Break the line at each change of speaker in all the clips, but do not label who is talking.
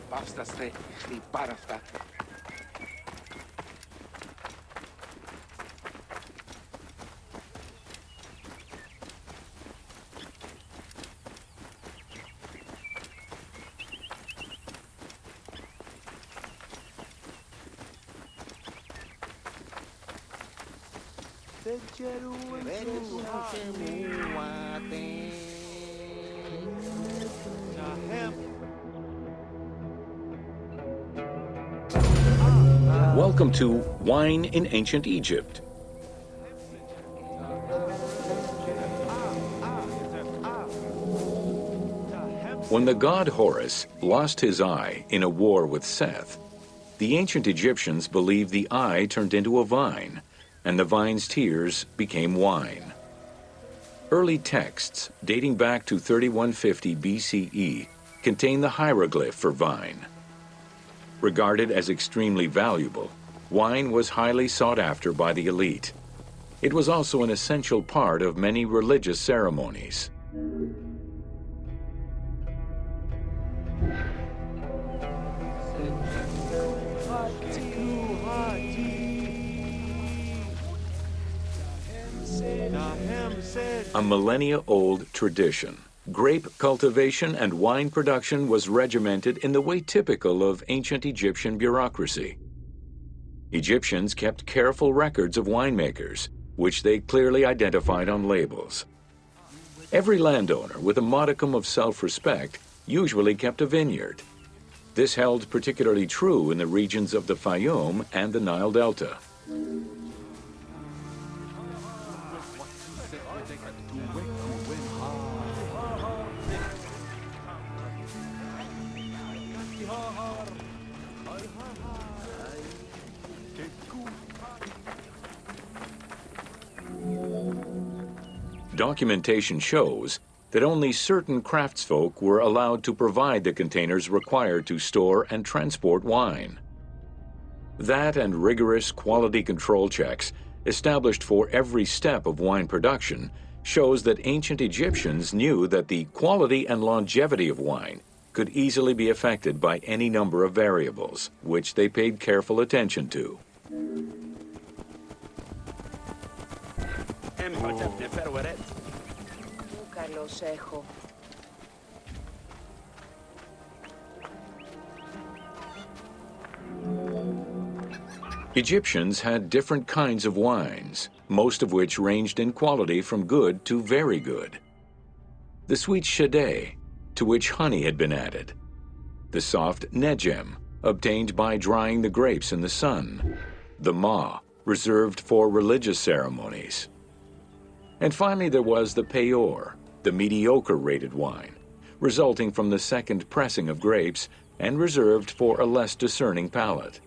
Basta ste, i parafta.
Welcome to Wine in Ancient Egypt. When the god Horus lost his eye in a war with Seth, the ancient Egyptians believed the eye turned into a vine, and the vine's tears became wine. Early texts, dating back to 3150 BCE, contain the hieroglyph for vine. Regarded as extremely valuable, wine was highly sought after by the elite. It was also an essential part of many religious ceremonies. A millennia-old tradition. Grape cultivation and wine production was regimented in the way typical of ancient Egyptian bureaucracy. Egyptians kept careful records of winemakers, which they clearly identified on labels. Every landowner with a modicum of self-respect usually kept a vineyard. This held particularly true in the regions of the Fayum and the Nile Delta. Documentation shows that only certain craftsfolk were allowed to provide the containers required to store and transport wine. That and rigorous quality control checks established for every step of wine production shows that ancient Egyptians knew that the quality and longevity of wine could easily be affected by any number of variables, which they paid careful attention to. Egyptians had different kinds of wines, most of which ranged in quality from good to very good. The sweet shadeh, to which honey had been added. The soft nejem, obtained by drying the grapes in the sun. The ma, reserved for religious ceremonies. And finally there was the peor, the mediocre-rated wine, resulting from the second pressing of grapes and reserved for a less discerning palate.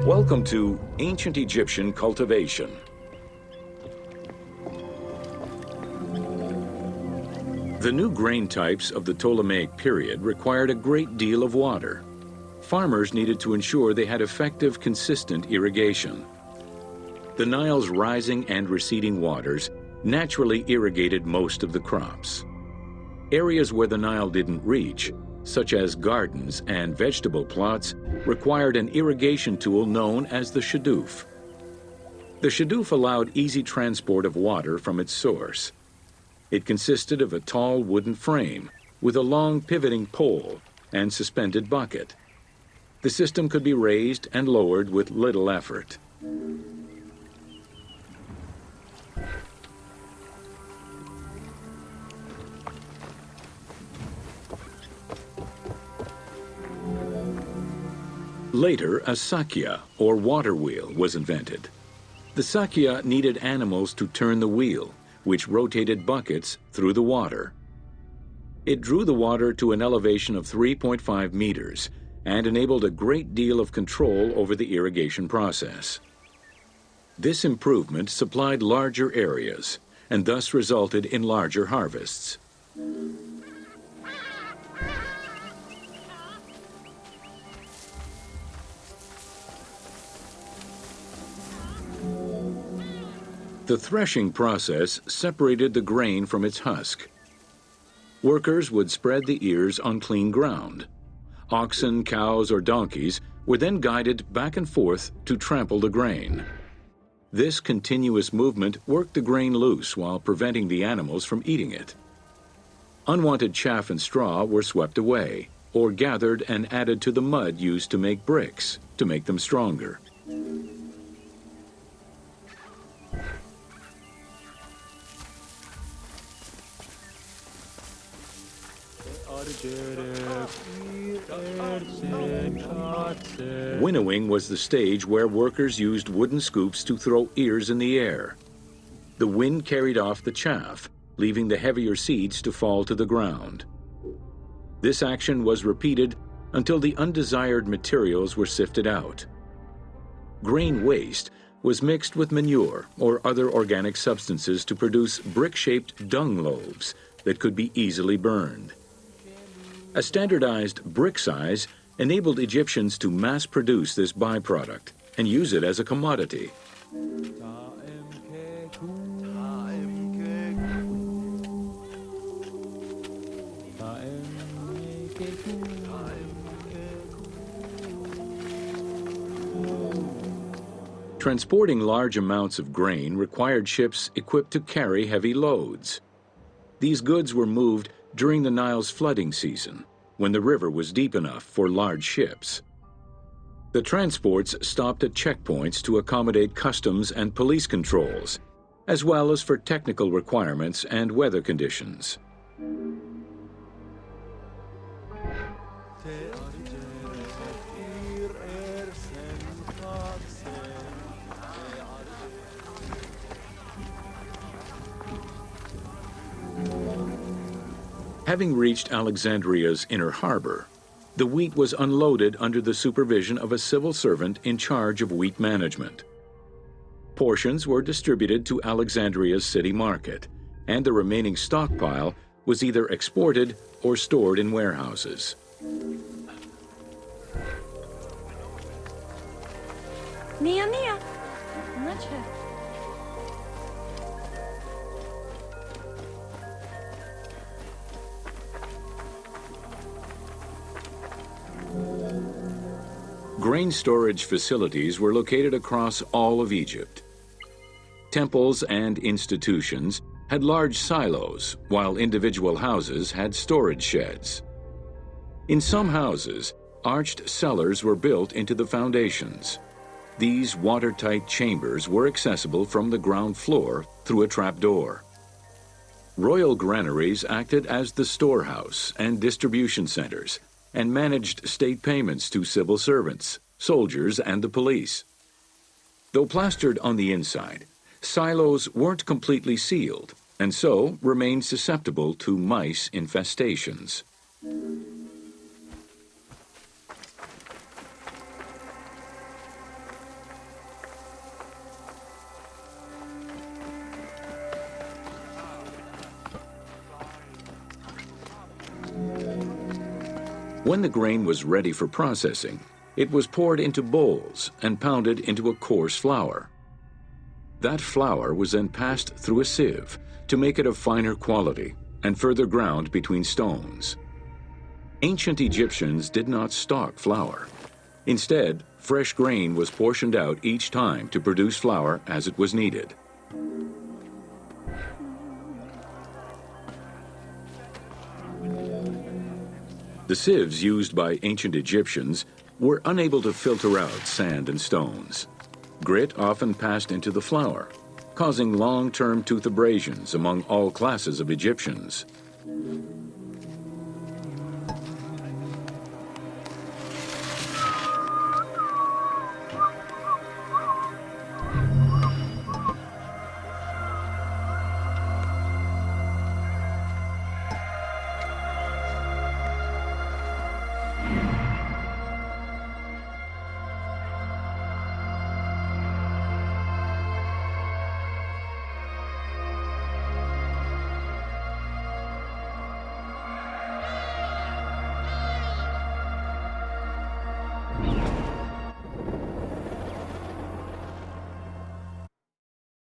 Welcome to Ancient Egyptian Cultivation. The new grain types of the Ptolemaic period required a great deal of water. Farmers needed to ensure they had effective, consistent irrigation. The Nile's rising and receding waters naturally irrigated most of the crops. Areas where the Nile didn't reach, such as gardens and vegetable plots, required an irrigation tool known as the shadoof. The shadoof allowed easy transport of water from its source. It consisted of a tall wooden frame with a long pivoting pole and suspended bucket. The system could be raised and lowered with little effort. Later, a sakya, or water wheel, was invented. The sakya needed animals to turn the wheel, which rotated buckets through the water. It drew the water to an elevation of 3.5 meters and enabled a great deal of control over the irrigation process. This improvement supplied larger areas and thus resulted in larger harvests. The threshing process separated the grain from its husk. Workers would spread the ears on clean ground. Oxen, cows, or donkeys were then guided back and forth to trample the grain. This continuous movement worked the grain loose while preventing the animals from eating it. Unwanted chaff and straw were swept away, or gathered and added to the mud used to make bricks, to make them stronger. Winnowing was the stage where workers used wooden scoops to throw ears in the air. The wind carried off the chaff, leaving the heavier seeds to fall to the ground. This action was repeated until the undesired materials were sifted out. Grain waste was mixed with manure or other organic substances to produce brick-shaped dung loaves that could be easily burned. A standardized brick size enabled Egyptians to mass produce this byproduct and use it as a commodity. Transporting large amounts of grain required ships equipped to carry heavy loads. These goods were moved during the Nile's flooding season, when the river was deep enough for large ships. The transports stopped at checkpoints to accommodate customs and police controls, as well as for technical requirements and weather conditions. Having reached Alexandria's inner harbor, the wheat was unloaded under the supervision of a civil servant in charge of wheat management. Portions were distributed to Alexandria's city market, and the remaining stockpile was either exported or stored in warehouses.
Nia, Nia. Наче.
Grain storage facilities were located across all of Egypt. Temples and institutions had large silos, while individual houses had storage sheds. In some houses, arched cellars were built into the foundations. These watertight chambers were accessible from the ground floor through a trapdoor. Royal granaries acted as the storehouse and distribution centers and managed state payments to civil servants, soldiers, and the police. Though plastered on the inside, silos weren't completely sealed and so remained susceptible to mice infestations. When the grain was ready for processing, it was poured into bowls and pounded into a coarse flour. That flour was then passed through a sieve to make it of finer quality and further ground between stones. Ancient Egyptians did not stock flour. Instead, fresh grain was portioned out each time to produce flour as it was needed. The sieves used by ancient Egyptians were unable to filter out sand and stones. Grit often passed into the flour, causing long-term tooth abrasions among all classes of Egyptians.